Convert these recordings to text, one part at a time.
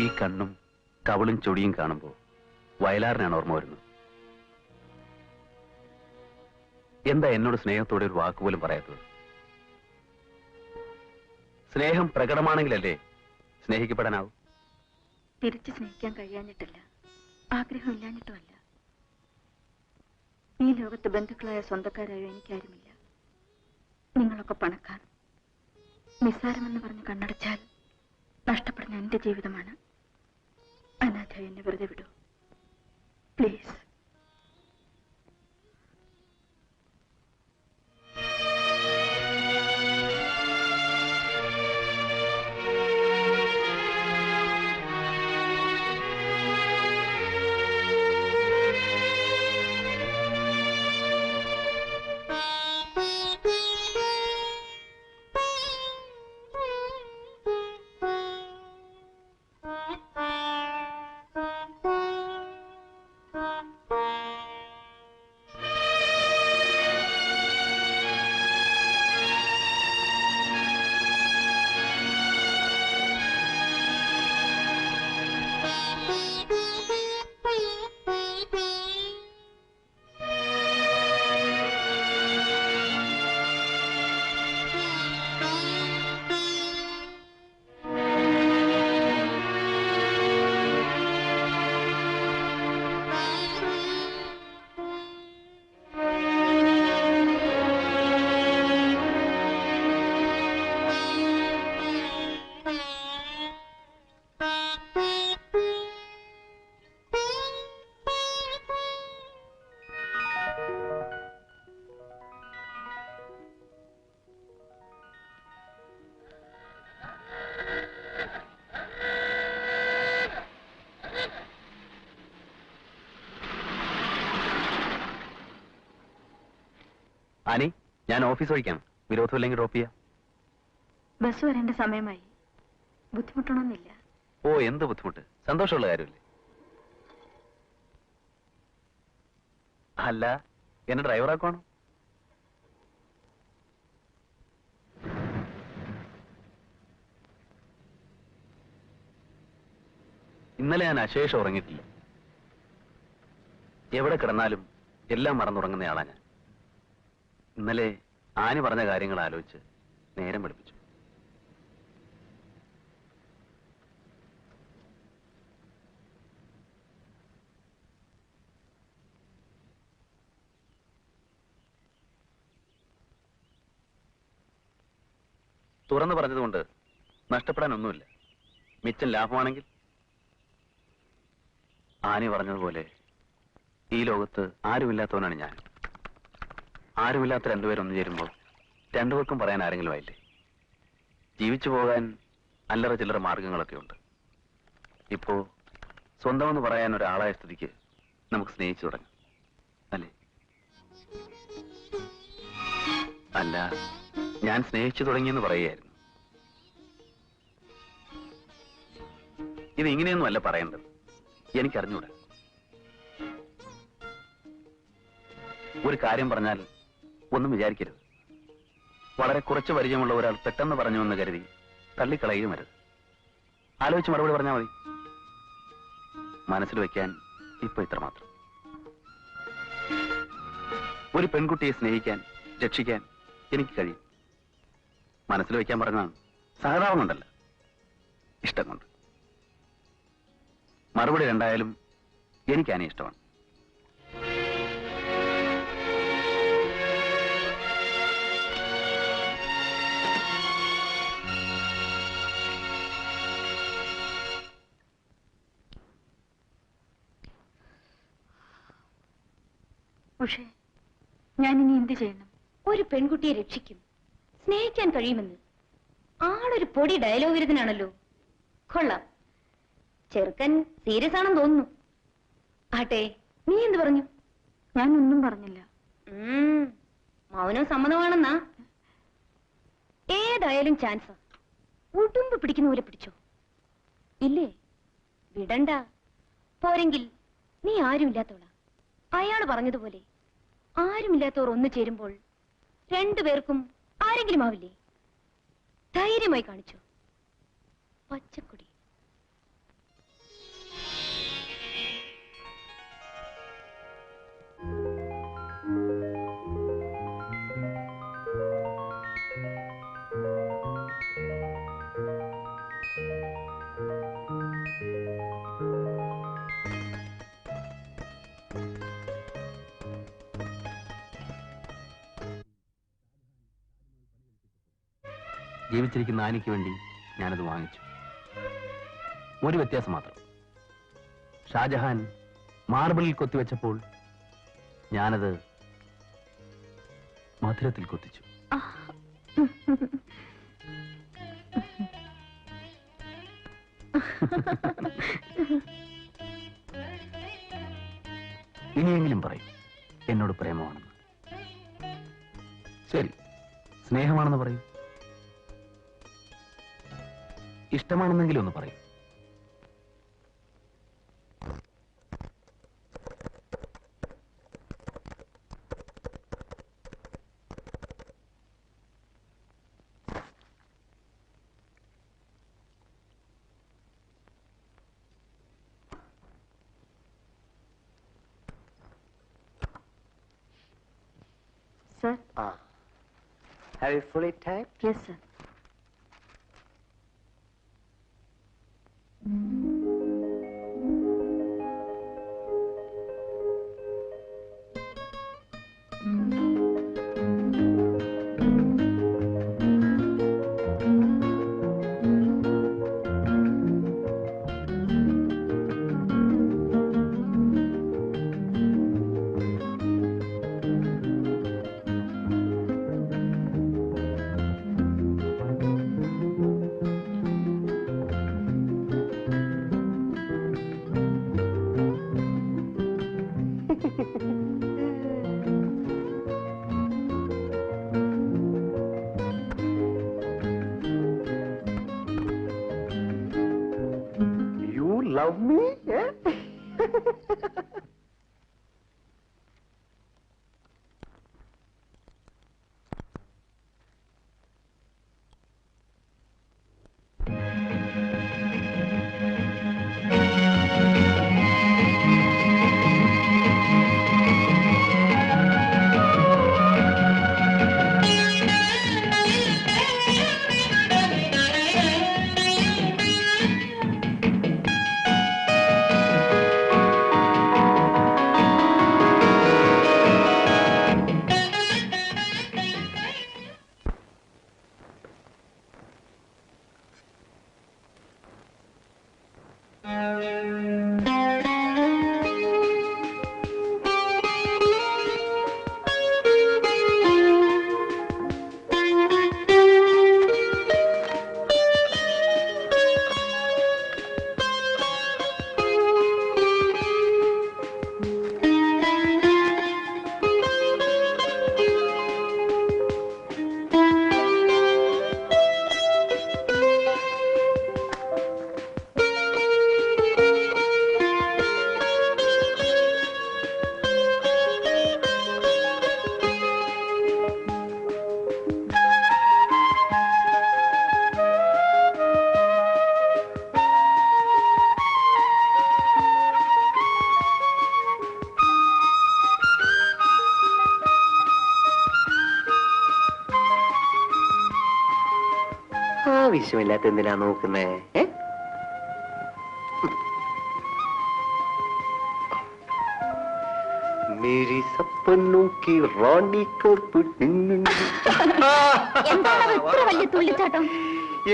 ഈ കണ്ണും കവളും ചൊടിയും കാണുമ്പോൾ വയലാറിനാണ് ഓർമ്മ വരുന്നത്. എന്താ എന്നോട് സ്നേഹത്തോടെ ഒരു വാക്കുപോലും പറയാത്തത്? സ്നേഹം പ്രകടമാണെങ്കിലല്ലേ സ്നേഹിക്കപ്പെടാനാവും. തിരിച്ചു സ്നേഹിക്കാൻ കഴിയാഞ്ഞിട്ടില്ല, ആഗ്രഹമില്ലാഞ്ഞിട്ടുമല്ല. ഈ ലോകത്ത് ബന്ധുക്കളായ സ്വന്തക്കാരായോ എനിക്കാരുമില്ല. നിങ്ങളൊക്കെ പണക്കാർ. നിസ്സാരമെന്ന് പറഞ്ഞ് കണ്ണടച്ചാൽ നഷ്ടപ്പെടുന്ന എന്റെ ജീവിതമാണ്. അനാഥ എന്നെ വെറുതെ വിടൂ പ്ലീസ്. ആനി, ഞാൻ ഓഫീസ് വഴിക്കാണ്. വിരോധമില്ലെങ്കിൽ ഡ്രോപ്പ് ചെയ്യാം. ബസ് വരേണ്ട സമയമായി. ബുദ്ധിമുട്ടണമെന്നില്ല. ഓ, എന്ത് ബുദ്ധിമുട്ട്? സന്തോഷമുള്ള കാര്യമല്ലേ? അല്ല, എന്നെ ഡ്രൈവറാക്കുവാണോ? ഇന്നലെ ഞാൻ അശേഷം ഉറങ്ങിയിട്ടില്ല. എവിടെ കിടന്നാലും എല്ലാം മറന്നുറങ്ങുന്നയാളാ ഞാൻ. ഇന്നലെ ആനി പറഞ്ഞ കാര്യങ്ങൾ ആലോചിച്ച് നേരം വെളുപ്പിച്ചു. തുറന്നു പറഞ്ഞതുകൊണ്ട് നഷ്ടപ്പെടാനൊന്നുമില്ല. മിച്ചം ലാഭമാണെങ്കിൽ. ആനി പറഞ്ഞതുപോലെ ഈ ലോകത്ത് ആരുമില്ലാത്തവനാണ് ഞാൻ. ആരുമില്ലാത്ത രണ്ടുപേരൊന്നു ചേരുമ്പോൾ രണ്ടുപേർക്കും പറയാൻ ആരെങ്കിലും ആയില്ലേ? ജീവിച്ചു പോകാൻ അല്ലറ ചില്ലറ മാർഗങ്ങളൊക്കെ ഉണ്ട്. ഇപ്പോ സ്വന്തമെന്ന് പറയാൻ ഒരാളായ സ്ഥിതിക്ക് നമുക്ക് സ്നേഹിച്ചു തുടങ്ങാം, അല്ലേ? അല്ല, ഞാൻ സ്നേഹിച്ചു തുടങ്ങിയെന്ന് പറയുകയായിരുന്നു. ഇത് ഇങ്ങനെയൊന്നും അല്ല പറയേണ്ടത്. എനിക്കറിഞ്ഞൂടാ. ഒരു കാര്യം പറഞ്ഞാൽ ഒന്നും വിചാരിക്കരുത്. വളരെ കുറച്ച് പരിചയമുള്ള ഒരാൾ പെട്ടെന്ന് പറഞ്ഞുവെന്ന് കരുതി തള്ളിക്കളയുകയും അരുത്. ആലോചിച്ച് മറുപടി പറഞ്ഞാൽ മതി. മനസ്സിൽ വയ്ക്കാൻ ഇപ്പൊ ഇത്രമാത്രം. ഒരു പെൺകുട്ടിയെ സ്നേഹിക്കാൻ, രക്ഷിക്കാൻ എനിക്ക് കഴിയും. മനസ്സിൽ വയ്ക്കാൻ പറഞ്ഞാൽ സഹതാപം കൊണ്ടല്ല, ഇഷ്ടം കൊണ്ട്. മറുപടി രണ്ടായാലും എനിക്ക് ആനെ ഇഷ്ടമാണ്. പക്ഷേ ഞാനിനി എന്ത് ചെയ്യണം? ഒരു പെൺകുട്ടിയെ രക്ഷിക്കും, സ്നേഹിക്കാൻ കഴിയുമെന്ന് ആളൊരു പൊടി ഡയലോഗ് വിരുദ്ധനാണല്ലോ. കൊള്ളാം. ചെറുക്കൻ സീരിയസ് ആണെന്ന് തോന്നുന്നു. ആട്ടെ, നീ എന്ത് പറഞ്ഞു? ഞാനൊന്നും പറഞ്ഞില്ല. മൗനം സമ്മതമാണെന്നാ? ഏതായാലും ചാൻസാ. ഉടുമ്പ് പിടിക്കുന്ന പോലെ പിടിച്ചോ. ഇല്ലേ? വിടണ്ട. പോരെങ്കിൽ നീ ആരുമില്ലാത്തവളാ. അയാള് പറഞ്ഞതുപോലെ ആരുമില്ലാത്തവർ ഒന്നു ചേരുമ്പോൾ രണ്ടുപേർക്കും ആരെങ്കിലും ആവില്ലേ? ധൈര്യമായി കാണിച്ചോ. പച്ചക്കൊടി. ജീവിച്ചിരിക്കുന്ന ആനിക്ക് വേണ്ടി ഞാനത് വാങ്ങിച്ചു. ഒരു വ്യത്യാസം മാത്രം. ഷാജഹാൻ മാർബിളിൽ കൊത്തിവെച്ചപ്പോൾ ഞാനത് മധുരത്തിൽ കൊത്തിച്ചു. ഇനിയെങ്കിലും പറയും എന്നോട് പ്രേമമാണെന്ന്. ശരി, സ്നേഹമാണെന്ന് പറയും. ഇഷ്ടമാണെന്നെങ്കിലും ഒന്ന് പറയും. Sir? Have you fully typed? Yes, sir. You love me? Yeah? ആവശ്യമില്ലാത്ത എന്തിനാ നോക്കുന്നേ? മേരി സപ്പനോ കി റാണി തുള്ളിച്ചാട്ടം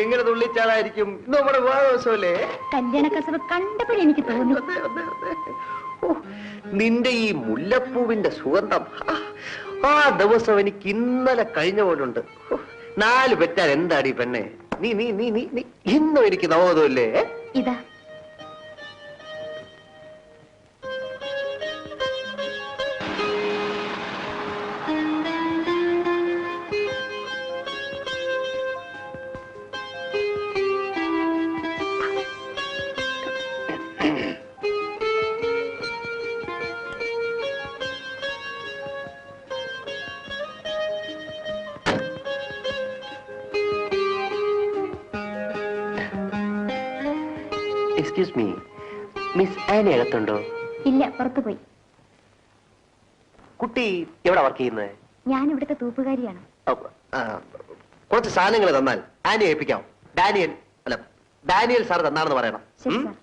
എങ്ങനെ തുള്ളിച്ചാടായിരിക്കും? നമ്മുടെ വിവാഹോത്സവല്ലേ? കല്യാണ കസവ് കണ്ടപ്പോഴേ എനിക്ക് തോന്നി. നിന്റെ ഈ മുല്ലപ്പൂവിന്റെ സുഗന്ധം ആ ദിവസം എനിക്ക് ഇന്നലെ കഴിഞ്ഞ പോലുണ്ട്. 4 പെറ്റാൽ എന്താടി പെണ്ണെ? നീ നീ നീ നീ നീ ഇന്നും എനിക്ക് നവോദല്ലേ? ഇതാ എക്സ്ക്യൂസ് മീ, മിസ് ആനി അകത്തുണ്ടോ? ഇല്ല, പുറത്തു പോയി. കുട്ടി എവിടെ വർക്ക് ചെയ്യുന്നത്? ഞാൻ ഇവിടുത്തെ തൂപ്പുകാരിയാണ്. കുറച്ച് സാധനങ്ങൾ തന്നാൽ ആനി ഏൽപ്പിക്കാം. ഡാനിയൽ സാർ തന്നാണെന്ന് പറയണം. ശരി സാർ.